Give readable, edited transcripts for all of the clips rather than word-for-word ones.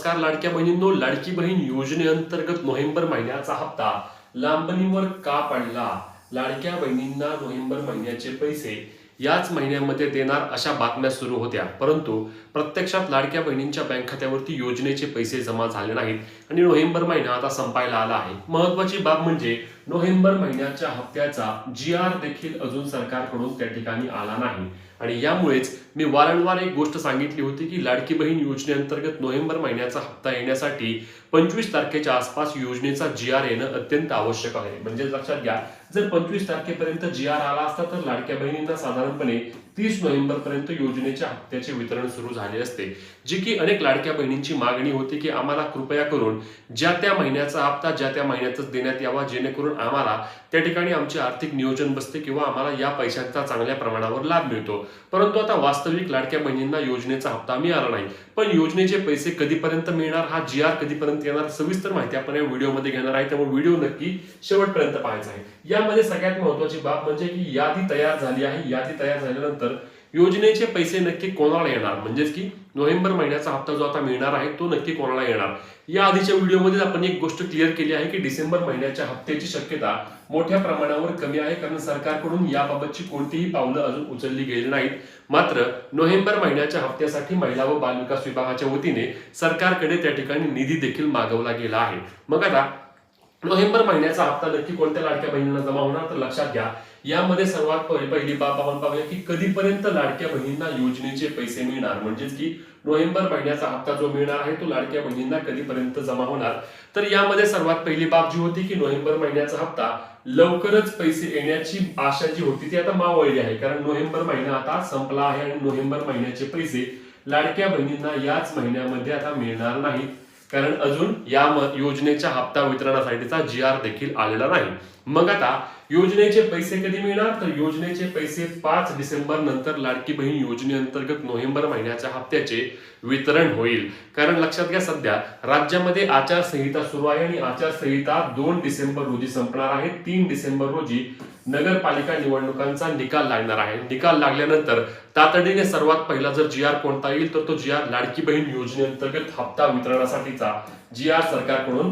नमस्कार लाडक्या बहिणींनो, लाडकी बहीण योजनेअंतर्गत नोव्हेंबर महिन्याचा हप्ता लांबणीवर का पडला? लाडक्या बहिणींना नोव्हेंबर महिन्याचे पैसे याच महिन्यामध्ये देणार अशा बातम्या सुरू होत्या, परंतु प्रत्यक्षात लाडक्या बहिणींच्या बँक खात्यावरती योजनेचे पैसे जमा झाले नाहीत आणि नोव्हेंबर महिना आता संपायला आला आहे. महत्वाची बाब म्हणजे नोव्हेंबर महिन्याच्या हप्त्याचा GR देखील अजून सरकारकडून त्या ठिकाणी आला नाही आणि यामुळेच मी वारंवार एक गोष्ट सांगितली होती की लाडकी बहीण योजनेअंतर्गत नोव्हेंबर महिन्याचा हप्ता येण्यासाठी 25 तारखेच्या आसपास योजनेचा GR येणं अत्यंत आवश्यक आहे. म्हणजे लक्षात घ्या, जर 25 तारखेपर्यंत GR आला असता तर लाडक्या बहिणींना साधारणपणे 30 नोव्हेंबर पर्यंत योजनेच्या हप्त्याचे वितरण सुरू झाले असते, जी की अनेक लाडक्या बहिणींची मागणी होती की आम्हाला कृपया करून ज्या त्या महिन्याचा हप्ता ज्या त्या महिन्यातच देण्यात यावा, जेणेकरून आम्हाला त्या ठिकाणी आमचे आर्थिक नियोजन बसते किंवा आम्हाला या पैशांचा चांगल्या प्रमाणावर लाभ मिळतो. परंतु आता वास्तविक लाडक्या बहिणींना योजनेचा हप्ता मिळाला नाही. पण योजनेचे पैसे कधीपर्यंत मिळणार, हा GR कधीपर्यंत येणार, सविस्तर माहिती आपण या व्हिडिओमध्ये घेणार आहे, त्यामुळे व्हिडिओ नक्की शेवटपर्यंत पाहायचा आहे. यामध्ये सगळ्यात महत्त्वाची बाब म्हणजे की यादी तयार झाली आहे. यादी तयार झाल्यानंतर योजनेचे पैसे नक्की कोणाला येणार, म्हणजेच की नोव्हेंबर महिन्याचा हप्ता जो आता मिळणार आहे तो नक्की कोणाला येणार. या आधीच्या व्हिडिओमध्ये आपण एक गोष्ट क्लिअर केली आहे की डिसेंबर महिन्याच्या हप्त्याची शक्यता मोठ्या प्रमाणावर कमी आहे, कारण सरकारकडून याबाबतची कोणतीही पावलं अजून उचलली गेली नाहीत. मात्र नोव्हेंबर महिन्याच्या हप्त्यासाठी महिला व बालविकास विभागाच्या वतीने सरकारकडे त्या ठिकाणी निधी देखील मागवला गेला आहे. मग आता नोव्हेंबर महिन्याचा हप्ता नक्की कोणत्या लाडक्या बहिणींना जमा होणार, तर लक्षात घ्या, यामध्ये सर्वात पहिली बाब आपण पाहूया की कधीपर्यंत लाडक्या बहिणींना योजनेचे पैसे मिळणार, म्हणजेच की नोव्हेंबर महिन्याचा हप्ता जो मिळणार आहे तो लाडक्या बहिणींना कधीपर्यंत जमा होणार. तर यामध्ये सर्वात पहिली बाब जी होती की नोव्हेंबर महिन्याचा हप्ता लवकरच पैसे येण्याची आशा जी होती ती आता मावळली आहे, कारण नोव्हेंबर महिना आता संपला आहे आणि नोव्हेंबर महिन्याचे पैसे लाडक्या बहिणींना याच महिन्यामध्ये आता मिळणार नाहीत, कारण अजून या योजनेच्या हप्ता वितरणासाठीचा GR देखील आलेला नाही. मग आता योजनेचे पैसे कधी मिळणार, तर योजनेचे पैसे 5 डिसेंबर नंतर लाडकी बहीण योजनेअंतर्गत नोव्हेंबर महिन्याच्या हप्त्याचे वितरण होईल. कारण लक्षात घ्या, सध्या राज्यामध्ये आचारसंहिता सुरू आहे आणि आचारसंहिता 2 डिसेंबर रोजी संपणार आहे. 3 डिसेंबर रोजी नगरपालिका निवडणुकांचा निकाल लागणार आहे. निकाल लागल्यानंतर तातडीने सर्वात पहिला जर GR कोणता येईल तर तो GR लाडकी बहीण योजनेअंतर्गत हप्ता वितरणासाठीचा GR सरकारकडून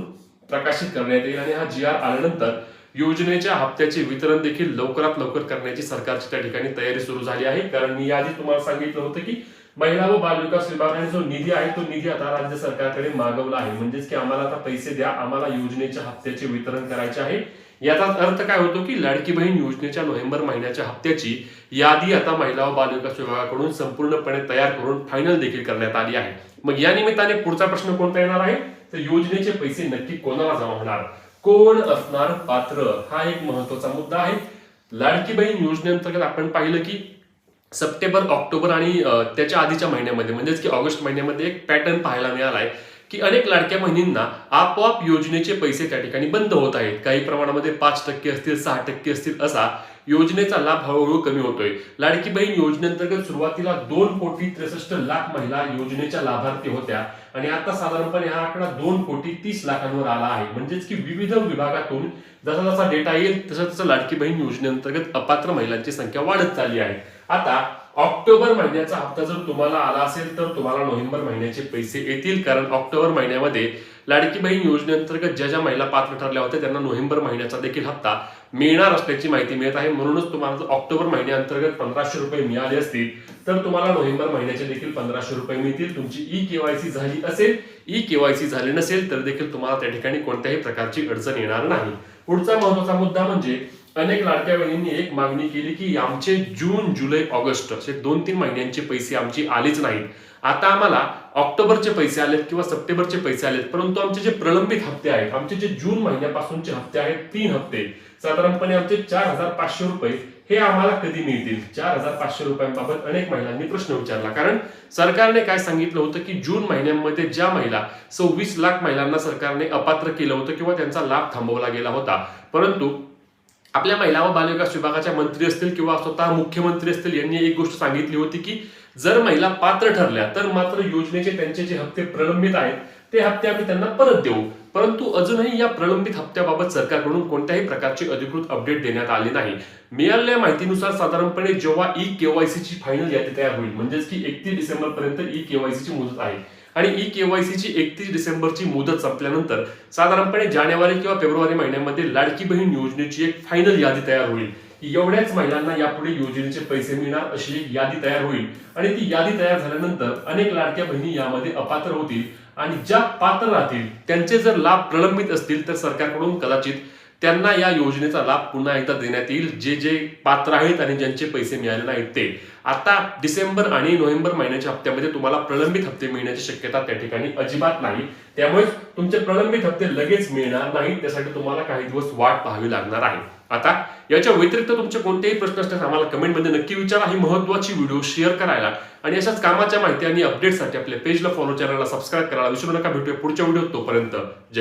प्रकाशित करण्यात येईल आणि हा GR आल्यानंतर योजनेच्या हप्त्याचे वितरण देखील लवकरात लवकर करण्याची सरकारची त्या ठिकाणी तयारी सुरू झाली आहे. कारण मी आधी तुम्हाला सांगितलं होतं की महिला व बालविकास विभागाने जो निधी आहे तो निधी आता राज्य सरकारकडे मागवला आहे, म्हणजेच की आम्हाला आता पैसे द्या, आम्हाला योजनेच्या हप्त्याचे वितरण करायचे आहे. याचा अर्थ काय होतो की लाडकी बहीण योजनेच्या नोव्हेंबर महिन्याच्या हप्त्याची यादी आता महिला व बालविकास विभागाकडून संपूर्णपणे तयार करून फायनल देखील करण्यात आली आहे. मग या निमित्ताने पुढचा प्रश्न कोणता येणार आहे, तर योजनेचे पैसे नक्की कोणाला जमा होणार, कोण असणार पात्र, हा एक महत्वाचा मुद्दा आहे. लाडकी बहीण योजनेअंतर्गत आपण पाहिलं की सप्टेंबर, ऑक्टोबर आणि त्याच्या आधीच्या महिन्यामध्ये म्हणजेच की ऑगस्ट महिन्यामध्ये एक पॅटर्न पाहायला मिळालाय की अनेक लाडक्या बहिणींना आपोआप योजनेचे पैसे त्या ठिकाणी बंद होत आहेत. काही प्रमाणामध्ये 5% असतील, 6% असतील, असा योजनेचा लाभ हळूहळू कमी होतोय. लाडकी बहीण योजनेअंतर्गत सुरुवातीला 2,63,00,000 महिला योजनेच्या लाभार्थी होत्या आणि आता साधारणपणे हा आकडा 2,30,00,000 आला आहे. म्हणजेच की विविध विभागातून जसा जसा डेटा येईल तसं तसं लाडकी बहीण योजनेअंतर्गत अपात्र महिलांची संख्या वाढत चालली आहे. आता ऑक्टोबर महिन्याचा हप्ता जर तुम्हाला आला असेल तर तुम्हाला नोव्हेंबर महिन्याचे पैसे येतील, कारण ऑक्टोबर महिन्यामध्ये लाडकी बहीण योजनेअंतर्गत ज्या ज्या महिला पात्र ठरल्या होत्या त्यांना नोव्हेंबर महिन्याचा देखील हप्ता मिळणार असल्याची माहिती मिळत आहे. म्हणूनच तुम्हाला जर ऑक्टोबर महिन्याअंतर्गत 1,500 रुपये मिळाले असतील तर तुम्हाला नोव्हेंबर महिन्याचे देखील 1,500 रुपये मिळतील. तुमची EKYC झाली असेल, EKYC झाले नसेल तर देखील तुम्हाला त्या ठिकाणी कोणत्याही प्रकारची अडचण येणार नाही. पुढचा महत्वाचा मुद्दा म्हणजे अनेक लाडक्या बहिणींनी एक मागणी केली की आमचे जून, जुलै, ऑगस्ट असे 2-3 महिन्यांचे पैसे आमची आलेच नाहीत. आता आम्हाला ऑक्टोबरचे पैसे आलेत किंवा सप्टेंबरचे पैसे आलेत, परंतु आमचे जे प्रलंबित हप्ते आहेत, आमचे जे जून महिन्यापासूनचे हप्ते आहेत, 3 हप्ते साधारणपणे आमचे 4,500 रुपये, हे आम्हाला कधी मिळतील. 4,500 रुपयांबाबत अनेक महिलांनी प्रश्न विचारला, कारण सरकारने काय सांगितलं होतं की जून महिन्यामध्ये ज्या महिला 26 लाख महिलांना सरकारने अपात्र केलं होतं किंवा त्यांचा लाभ थांबवला गेला होता, परंतु आपल्या महिला व बालविकास विभागाच्या मंत्री असतील किंवा स्वतः मुख्यमंत्री असतील यांनी एक गोष्ट सांगितली होती की जर महिला पात्र ठरल्या तर मात्र योजनेचे त्यांचे जे हप्ते प्रलंबित आहेत ते हप्ते आम्ही त्यांना परत देऊ. परंतु अजूनही या प्रलंबित हप्त्याबाबत सरकारकडून कोणत्याही प्रकारची अधिकृत अपडेट देण्यात आली नाही. मिळालेल्या माहितीनुसार साधारणपणे जेव्हा EKYC ची फायनल यादी तयार होईल, म्हणजेच की 31 डिसेंबर पर्यंत EKYC ची मुदत आहे आणि ई केवायसीची 31 डिसेंबरची मुदत संपल्यानंतर साधारणपणे जानेवारी किंवा फेब्रुवारी महिन्यामध्ये लाडकी बहीण योजनेची एक फायनल यादी तयार होईल. एवढ्याच महिलांना यापुढे योजनेचे पैसे मिळणार अशी एक यादी तयार होईल आणि ती यादी तयार झाल्यानंतर अनेक लाडक्या बहिणी यामध्ये अपात्र होतील आणि ज्या पात्र राहतील त्यांचे जर लाभ प्रलंबित असतील तर सरकारकडून कदाचित त्यांना या योजनेचा लाभ पुन्हा एकदा देण्यात येईल. जे जे पात्र आहेत आणि ज्यांचे पैसे मिळाले नाहीत ते. आता डिसेंबर आणि नोव्हेंबर महिन्याच्या हप्त्यामध्ये तुम्हाला प्रलंबित हप्ते मिळण्याची शक्यता त्या ठिकाणी अजिबात नाही. त्यामुळे तुमचे प्रलंबित हप्ते लगेच मिळणार नाहीत. त्यासाठी तुम्हाला काही दिवस वाट पाहावी लागणार आहे. आता याच्या व्यतिरिक्त तुमचे कोणतेही प्रश्न असल्यास आम्हाला कमेंटमध्ये नक्की विचारा. ही महत्त्वाची व्हिडिओ शेअर करायला आणि अशाच कामाच्या माहिती आणि अपडेटसाठी आपल्या पेजला फॉलो, चॅनलला सबस्क्राईब करायला विसरू नका. भेटूया पुढच्या व्हिडिओत. तोपर्यंत जय